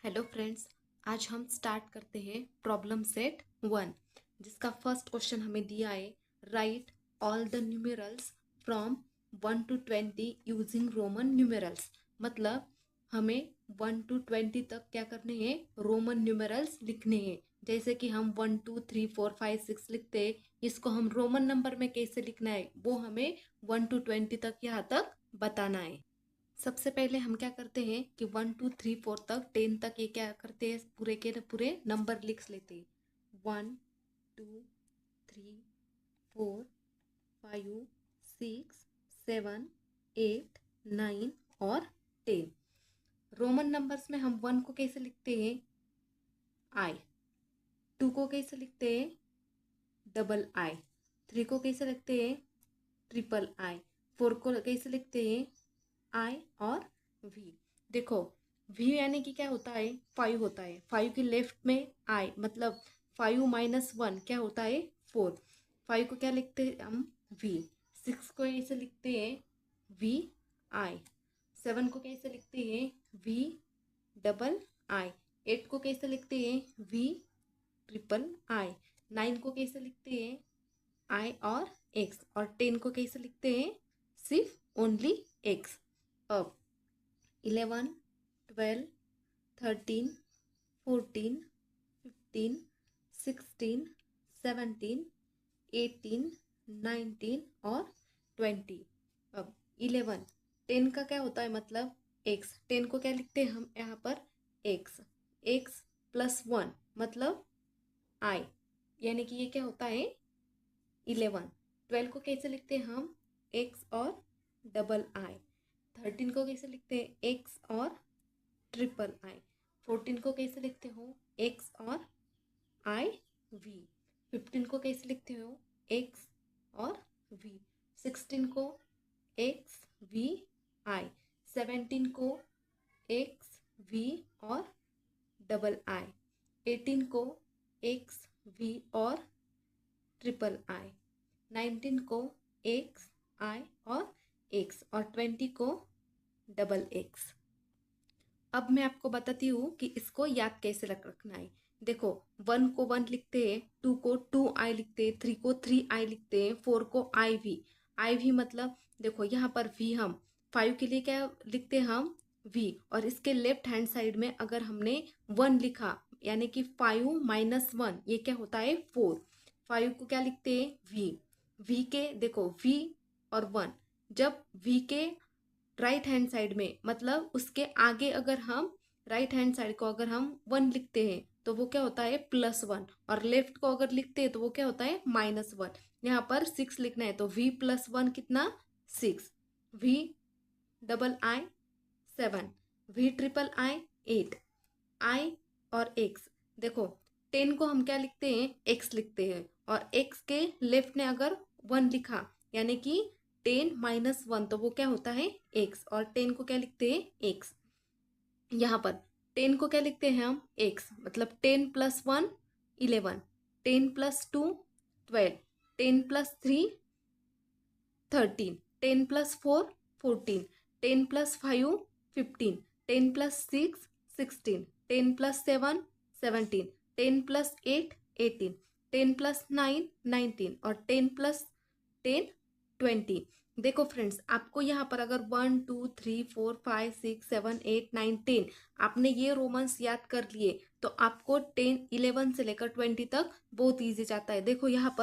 Hello friends, आज हम start करते हैं प्रॉब्लम सेट 1, जिसका फर्स्ट क्वेश्चन हमें दिया है। Right all the numerals from 1 to 20 using Roman numerals. मतलब हमें 1 to 20 तक क्या करने हैं, रोमन न्यूमेरल्स लिखने हैं। जैसे कि हम 1 2 3 4 5 6 लिखते हैं, इसको हम रोमन नंबर में कैसे लिखना है वो हमें 1 to 20 तक यहाँ तक बताना है। सबसे पहले हम क्या करते हैं कि 1 2 3 4 तक 10 तक ये क्या करते हैं, पूरे के पूरे नंबर लिख लेते हैं। 1 2 3 4 5 6 7 8 9 और 10। रोमन नंबर्स में हम 1 को कैसे लिखते हैं, आई। 2 को कैसे लिखते हैं, डबल आई। 3 को कैसे लिखते हैं, ट्रिपल आई। 4 को कैसे लिखते हैं, आई और वी। देखो वी यानी कि क्या होता है, 5 होता है। 5 के लेफ्ट में आई, मतलब 5 - 1 क्या होता है, 4। 5 को क्या लिखते हैं हम, वी। 6 को ऐसे लिखते हैं, वी आई। 7 को कैसे लिखते हैं, वी डबल आई। 8 को कैसे लिखते हैं, वी ट्रिपल आई। 9 को कैसे लिखते हैं, आई और एक्स। और 10 को कैसे लिखते हैं, सिर्फ ओनली एक्स। अब 11 12 13 14 15 16 17 18 19 और 20। अब 11 10 का क्या होता है, मतलब एक्स। 10 को क्या लिखते हैं हम यहाँ पर, एक्स। एक्स प्लस 1 मतलब आई, यानी कि ये क्या होता है, 11। 12 को कैसे लिखते हैं हम, एक्स और डबल आई। 13 को कैसे लिखते हैं, एक्स और ट्रिपल आई। 14 को कैसे लिखते हो, एक्स और आई वी। 15 को कैसे लिखते हो, एक्स और वी। 16 को एक्स वी आई। 17 को एक्स वी और डबल आई। 18 को एक्स वी और ट्रिपल आई। 19 को एक्स आई और एक्स। और 20 को डबल एक्स। अब मैं आपको बताती हूँ कि इसको याद कैसे रखना है। देखो 1 को 1 लिखते हैं, 2 को 2 आई लिखते हैं, 3 को 3 आई लिखते हैं, 4 को आई वी। आई वी मतलब देखो यहाँ पर वी, हम 5 के लिए क्या लिखते हैं हम, वी। और इसके लेफ्ट हैंड साइड में अगर हमने 1 लिखा, यानी कि 5 - 1 ये क्या होता है, 4। 5 को क्या लिखते हैं, वी। वी के देखो वी और 1, जब वी के राइट हैंड साइड में, मतलब उसके आगे अगर हम राइट हैंड साइड को अगर हम 1 लिखते हैं तो वो क्या होता है, +1। और लेफ्ट को अगर लिखते हैं तो वो क्या होता है, -1। यहाँ पर 6 लिखना है तो v+1 कितना, 6। V double I 7। V triple I 8। I और एक्स। देखो 10 को हम क्या लिखते हैं, एक्स लिखते हैं। और एक्स के लेफ्ट ने अगर 1 लिखा, यानी कि 10 - 1 तो वो क्या होता है, एक्स। और 10 को क्या लिखते हैं, एक्स। यहाँ पर 10 को क्या लिखते हैं हम, एक्स, मतलब 10 + 1 11। 10 + 2 12। 10 + 3 13। 10 + 4 14। 10 + 5 15। 10 + 6 16। 10 + 7 17। 10 + 8 18। 10 + 9 19। और 10 + 10 20। देखो फ्रेंड्स, आपको यहाँ पर अगर 1 2 3 4 5 6 7 8 9 10 आपने ये रोमन्स याद कर लिए तो आपको 10 11 से लेकर 20 तक बहुत ईजी जाता है। देखो यहाँ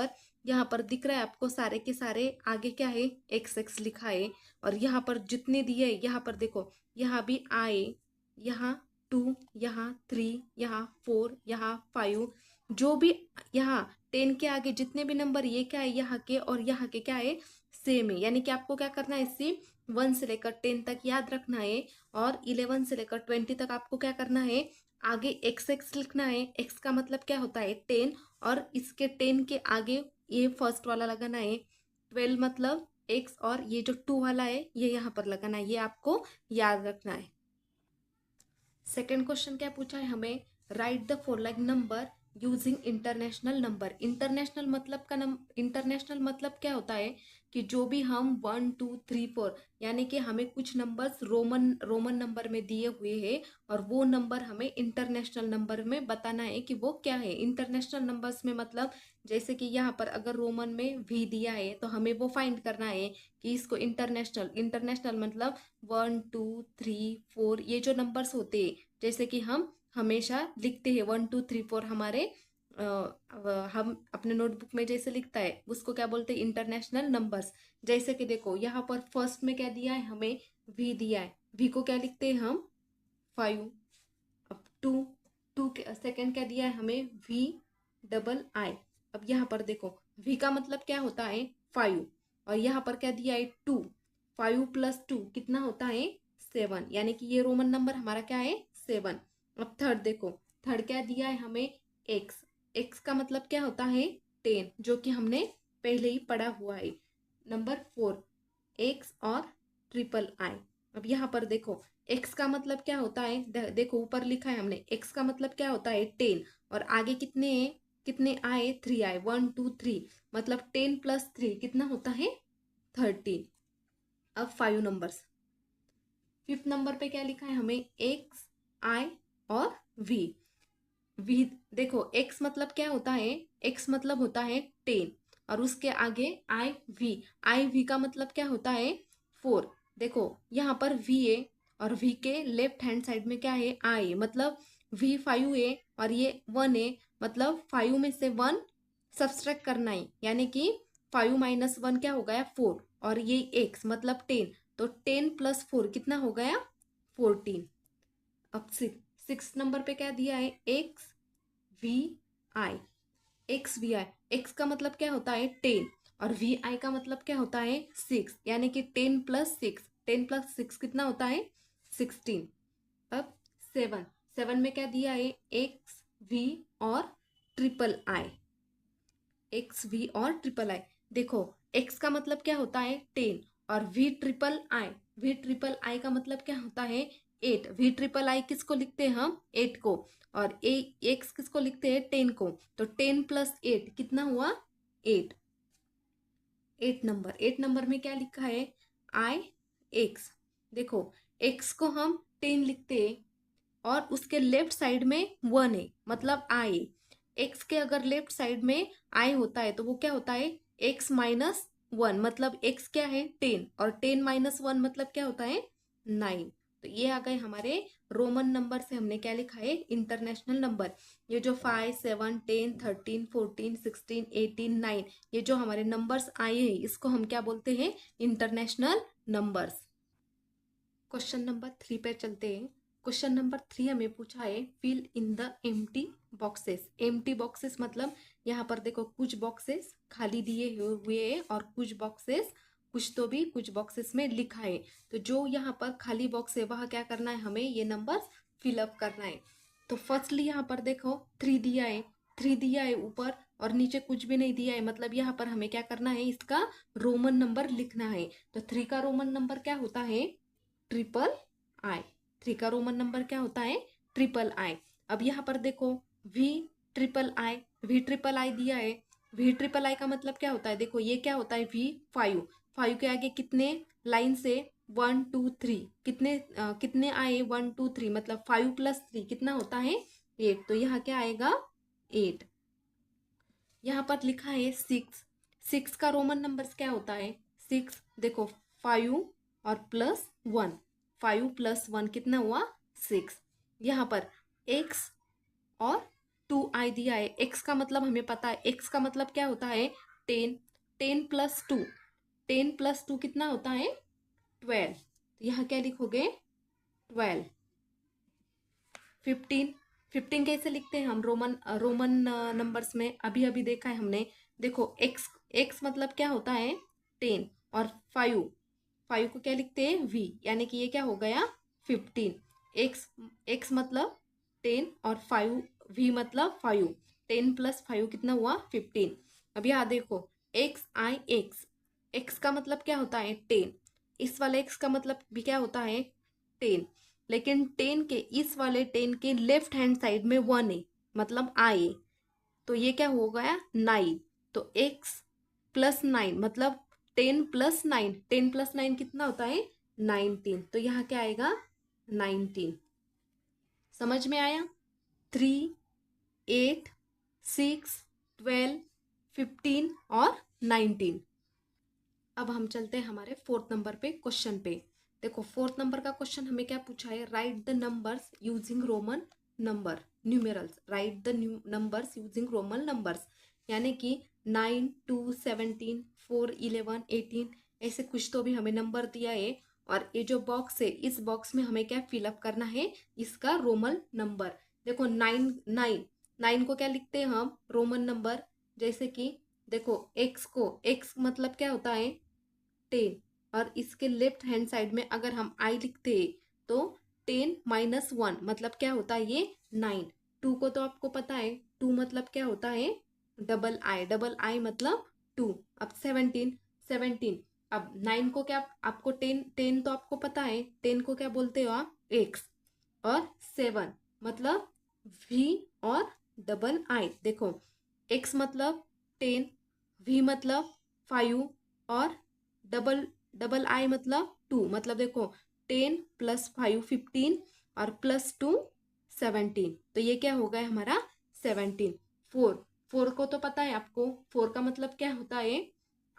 पर दिख रहा है आपको, सारे के सारे आगे क्या है, एक्स एक्स लिखा है। और यहाँ पर जितने दिए यहाँ पर देखो, यहाँ भी आए, यहाँ 2, यहाँ 3, यहाँ 4, यहाँ 5, जो भी यहाँ 10 के आगे जितने भी नंबर ये क्या है, यहाँ के और यहाँ के क्या है, सेम है। यानी कि आपको क्या करना है, इसी 1 से लेकर 10 तक याद रखना है। और 11 से लेकर 20 तक आपको क्या करना है, आगे एक्स एक्स लिखना है। एक्स का मतलब क्या होता है, 10। और इसके 10 के आगे ये फर्स्ट वाला लगाना है। 12 मतलब एक्स। और ये जो 2 वाला है ये यहाँ पर लगाना है, ये आपको याद रखना है। सेकेंड क्वेश्चन क्या पूछा है हमें, right the following number using international number. International मतलब क्या होता है, कि जो भी हम 1 2 3 4 यानी कि हमें कुछ नंबर्स रोमन नंबर में दिए हुए हैं और वो नंबर हमें इंटरनेशनल नंबर में बताना है कि वो क्या है। इंटरनेशनल नंबर्स में मतलब जैसे कि यहाँ पर अगर रोमन में वी दिया है तो हमें वो फाइंड करना है कि इसको इंटरनेशनल मतलब 1 2 3 4 ये जो नंबर्स होते हैं जैसे कि हम हमेशा लिखते हैं 1 2 3 4 हमारे हम अपने नोटबुक में जैसे लिखता है उसको क्या बोलते हैं इंटरनेशनल नंबर्स। जैसे कि देखो यहाँ पर फर्स्ट में क्या दिया है हमें वी दिया है, वी को क्या लिखते हैं हम 5। अब टू सेकेंड क्या दिया है हमें V आई। अब यहाँ पर देखो वी का मतलब क्या होता है 5 और यहाँ पर क्या दिया है 2। 5 + 2 कितना होता है 7 यानी कि ये रोमन नंबर हमारा क्या है 7। अब थर्ड देखो, थर्ड क्या दिया है हमें एक्स। एक्स का मतलब क्या होता है 10 जो कि हमने पहले ही पढ़ा हुआ है। नंबर 4 एक्स और आई। अब यहाँ पर देखो एक्स का मतलब क्या होता है देखो ऊपर लिखा है हमने एक्स का मतलब क्या होता है 10 और आगे कितने आए 3 आए 1 2 3 मतलब 10 + 3 कितना होता है 13। अब 5 नंबर्स, फिफ्थ नंबर पे क्या लिखा है हमें एक्स आई और वी। वी देखो एक्स मतलब क्या होता है, एक्स मतलब होता है 10 और उसके आगे आई वी का मतलब क्या होता है 4। देखो यहाँ पर वी है और वी के लेफ्ट हैंड साइड में क्या है आई मतलब वी 5 है और ये 1 है मतलब 5 में से 1 सब्सट्रैक्ट करना है यानी कि 5 - 1 क्या हो गया 4 और ये एक्स मतलब 10 तो 10 + 4 कितना हो गया 14। अब सिक्स नंबर पे क्या दिया है XVI। XVI एक्स का मतलब क्या होता है 10 और VI का मतलब क्या होता है 6 यानी कि 10 + 6 कितना होता है 16। अब सेवन में क्या दिया है XV और आई। XV और आई देखो एक्स का मतलब क्या होता है 10 और वी ट्रिपल आई का मतलब क्या होता है 8। वी ट्रिपल आई किसको लिखते हैं हम 8 को और एक्स किसको लिखते हैं 10 को तो 10 + 8 कितना हुआ 8। 8 नंबर में क्या लिखा है आई एक्स। देखो एक्स को हम 10 लिखते हैं और उसके लेफ्ट साइड में 1 है मतलब आई। एक्स के अगर लेफ्ट साइड में आई होता है तो वो क्या होता है x - 1 मतलब x क्या है 10 और 10 - 1 मतलब क्या होता है 9। तो ये आ गए हमारे रोमन नंबर से हमने क्या लिखा है इंटरनेशनल नंबर। ये जो 5 7 10 13 14 16 18 9 ये जो हमारे नंबर्स आए हैं इसको हम क्या बोलते हैं इंटरनेशनल नंबर्स। क्वेश्चन नंबर 3 पे चलते हैं। क्वेश्चन नंबर 3 हमें पूछा है fill in the empty boxes. Empty boxes मतलब यहाँ पर देखो कुछ बॉक्सेस खाली दिए हुए हैं और कुछ बॉक्सेस में लिखा है। तो जो यहाँ पर खाली बॉक्स है वह क्या करना है हमें ये नंबर फिलअप करना है। तो फर्स्टली यहाँ पर देखो 3 दिया है, 3 दिया है ऊपर और नीचे कुछ भी नहीं दिया है मतलब यहाँ पर हमें क्या करना है इसका रोमन नंबर लिखना है। तो 3 का रोमन नंबर क्या होता है आई। 3 का रोमन नंबर क्या होता है आई। अब यहाँ पर देखो वी ट्रिपल आई दिया है। वी ट्रिपल आई का मतलब क्या होता है देखो ये क्या होता है V5 के आगे कितने लाइन से 1 2 3 कितने आए 1 2 3 मतलब 5 + 3 कितना होता है 8 तो यहाँ क्या आएगा 8। यहाँ पर लिखा है 6 का रोमन नंबर क्या होता है 6 देखो 5 और +1 5 + 1 कितना हुआ 6। यहाँ पर x और 2i दिया है। x का मतलब हमें पता है x का मतलब क्या होता है 10 10 + 2 कितना होता है 12। तो यहाँ क्या लिखोगे 12। 15 कैसे लिखते हैं हम रोमन नंबर्स में अभी अभी देखा है हमने। देखो x मतलब क्या होता है 10 और 5 को क्या लिखते हैं v यानी कि ये क्या हो गया 15। x मतलब 10 और 5 v मतलब 5 10 + 5 कितना हुआ 15। अब यहाँ देखो x का मतलब क्या होता है 10 इस वाले x का मतलब भी क्या होता है 10 लेकिन 10 के इस वाले 10 के लेफ्ट हैंड साइड में 1 है मतलब आई तो ये क्या हो गया 9। तो x + 9 मतलब 10+9, 10+9 कितना होता है 19, तो यहाँ क्या आएगा 19। समझ में आया? 3, 8, 6, 12, 15 और 19। अब हम चलते हैं हमारे 4th नंबर पे क्वेश्चन पे। देखो 4th नंबर का क्वेश्चन हमें क्या पूछा है, right the numbers using Roman number numerals, right the numbers using Roman numbers, यानी कि 9, 2, 17, 4, 11, 18 ऐसे कुछ तो भी हमें नंबर दिया है। और ये जो बॉक्स है इस बॉक्स में हमें क्या फिलअप करना है, इसका रोमन नंबर। देखो 9 को क्या लिखते हैं हम रोमन नंबर, जैसे कि देखो एक्स मतलब क्या होता है 10, और इसके लेफ्ट हैंड साइड में अगर हम आई लिखते हैं तो 10-1 मतलब क्या होता है ये 9। 2 को तो आपको पता है 2 मतलब क्या होता है डबल आई मतलब 2। अब 17, अब 9 को क्या आपको 10 तो आपको पता है 10 को क्या बोलते हो आप एक्स, और 7 मतलब वी और डबल आई। देखो एक्स मतलब 10, वी मतलब 5 और डबल डबल आई मतलब 2, मतलब देखो 10+5 15 और +2 17, तो ये क्या हो गया हमारा 17। 4 को तो पता है आपको, 4 का मतलब क्या होता है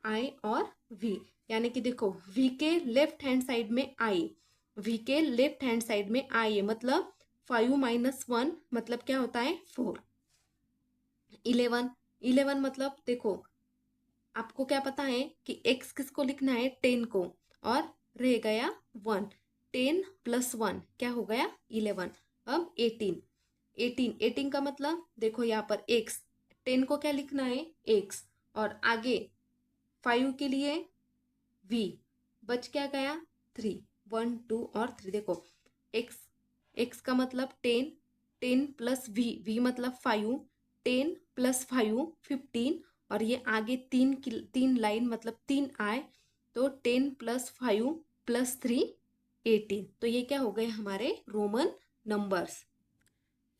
आई और वी, यानी कि देखो वी के लेफ्ट हैंड साइड में आई, वी के लेफ्ट हैंड साइड में आई है, मतलब 5-1 मतलब क्या होता है 4। 11 मतलब देखो आपको क्या पता है कि x किसको लिखना है 10 को, और रह गया 1, 10+1 क्या हो गया 11। अब 18 का मतलब देखो यहाँ पर x, 10 को क्या लिखना है x, और आगे 5 के लिए v, बच क्या गया 3, 1 2 और 3। देखो x का मतलब 10, 10+v मतलब 5, 10+5 15, और ये आगे तीन लाइन मतलब 3 आए, तो 10+5+3 18, तो ये क्या हो गए हमारे रोमन नंबर्स।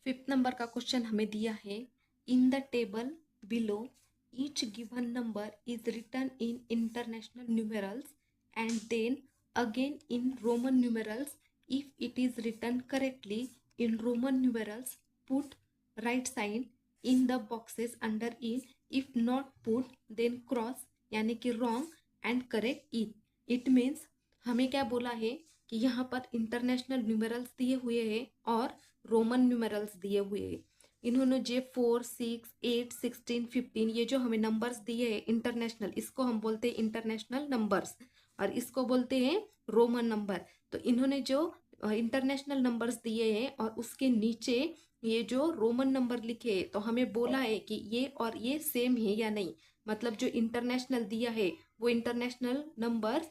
5th नंबर का क्वेश्चन हमें दिया है, in the table below each given number is written in international numerals and then again in Roman numerals. If it is written correctly in Roman numerals put right sign in the boxes under in, if not put then cross यानी कि wrong and correct it. It means हमें क्या बोला है कि यहाँ पर international numerals दिए हुए हैं और रोमन न्यूमेरल्स दिए हुए हैं। इन्होंने जो 4, 6, 8, 16, 15 ये जो हमें नंबर्स दिए हैं इंटरनेशनल, इसको हम बोलते हैं इंटरनेशनल नंबर्स, और इसको बोलते हैं रोमन नंबर। तो इन्होंने जो इंटरनेशनल नंबर्स दिए हैं और उसके नीचे ये जो रोमन नंबर लिखे हैं, तो हमें बोला है कि ये और ये सेम है या नहीं, मतलब जो इंटरनेशनल दिया है वो इंटरनेशनल नंबर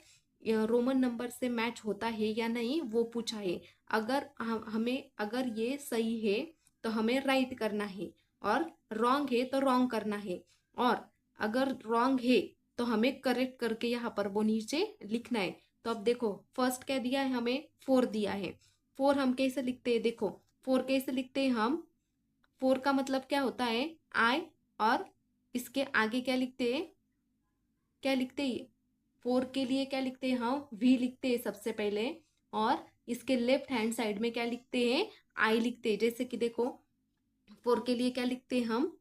रोमन नंबर से मैच होता है या नहीं वो पूछा है। अगर हमें अगर ये सही है तो हमें राइट करना है, और रॉन्ग है तो रॉन्ग करना है, और अगर रॉन्ग है तो हमें करेक्ट करके यहाँ पर वो नीचे लिखना है। तो अब देखो फर्स्ट क्या दिया है हमें 4 दिया है। 4 हम कैसे लिखते हैं, देखो 4 कैसे लिखते हैं हम, 4 का मतलब क्या होता है आई, और इसके आगे क्या लिखते हैं, क्या लिखते हैं 4 के लिए क्या लिखते हैं हम वी लिखते हैं सबसे पहले, और इसके लेफ्ट हैंड साइड में क्या लिखते हैं आई लिखते हैं। जैसे कि देखो 4 के लिए क्या लिखते हैं हम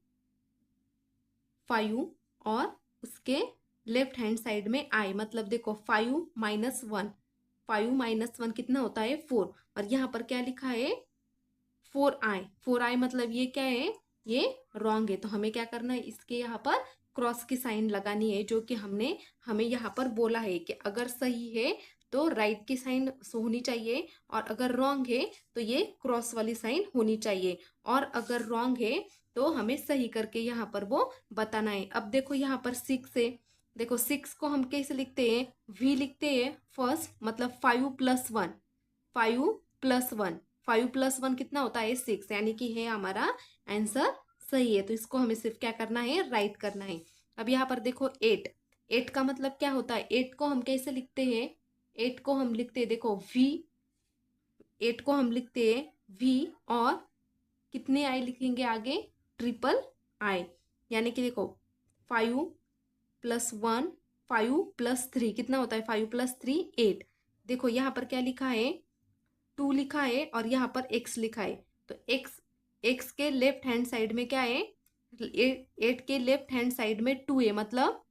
5, और उसके लेफ्ट हैंड साइड में आई, मतलब देखो 5-1, 5-1 कितना होता है 4, और यहाँ पर क्या लिखा है 4i मतलब ये क्या है ये रॉन्ग है। तो हमें क्या करना है, इसके यहाँ पर क्रॉस की साइन लगानी है, जो कि हमें यहाँ पर बोला है कि अगर सही है तो राइट की साइन होनी चाहिए, और अगर रॉन्ग है तो ये क्रॉस वाली साइन होनी चाहिए, और अगर रॉन्ग है तो हमें सही करके यहाँ पर वो बताना है। अब देखो यहाँ पर 6 है, देखो 6 को हम कैसे लिखते हैं वी लिखते हैं फर्स्ट, मतलब 5+1, 5+1, 5+1 कितना होता है 6, यानी कि है हमारा आंसर सही है। तो इसको हमें सिर्फ क्या करना है राइट करना है। अब यहाँ पर देखो 8 का मतलब क्या होता है, 8 को हम कैसे लिखते हैं, 8 को हम लिखते हैं देखो वी, 8 को हम लिखते हैं वी, और कितने आई लिखेंगे आगे ट्रिपल आई, यानी कि देखो 5+1 5+3 कितना होता है, 5+3 8। देखो यहाँ पर क्या लिखा है, 2 लिखा है और यहाँ पर x लिखा है। तो x के लेफ्ट हैंड साइड में क्या है, 8 के लेफ्ट हैंड साइड में 2 है, मतलब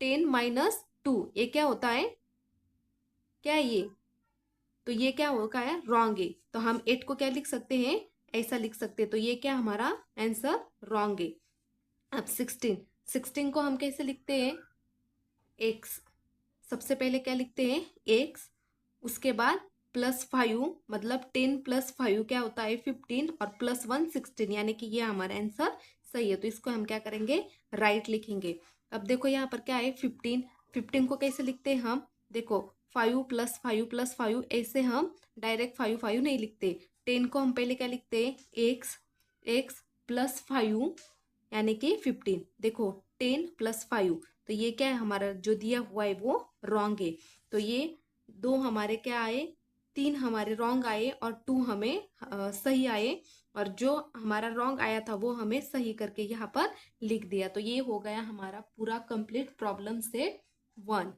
10 - 2, ये क्या होता है, क्या है ये, तो ये क्या होगा है, रॉन्ग है। तो हम 8 को क्या लिख सकते हैं, ऐसा लिख सकते हैं। तो ये क्या हमारा आंसर रॉन्ग है। अब 16 को हम कैसे लिखते हैं, x, सबसे पहले क्या लिखते हैं x, उसके बाद +5, मतलब 10 + 5 क्या होता है 15, और +1 16, यानी कि ये हमारा आंसर सही है। तो इसको हम क्या करेंगे, राइट लिखेंगे। अब देखो यहाँ पर क्या है 15 को कैसे लिखते हैं हम, देखो 5 + 5 + 5, ऐसे हम डायरेक्ट 5 नहीं लिखते। 10 को हम पहले क्या लिखते हैं, x +5 यानी कि 15। देखो 10 + 5, तो ये क्या है हमारा जो दिया हुआ है वो रॉन्ग है। तो ये 2 हमारे क्या आए, 3 हमारे रॉन्ग आए और 2 हमें सही आए, और जो हमारा रॉन्ग आया था वो हमें सही करके यहाँ पर लिख दिया। तो ये हो गया हमारा पूरा कंप्लीट प्रॉब्लम से 1।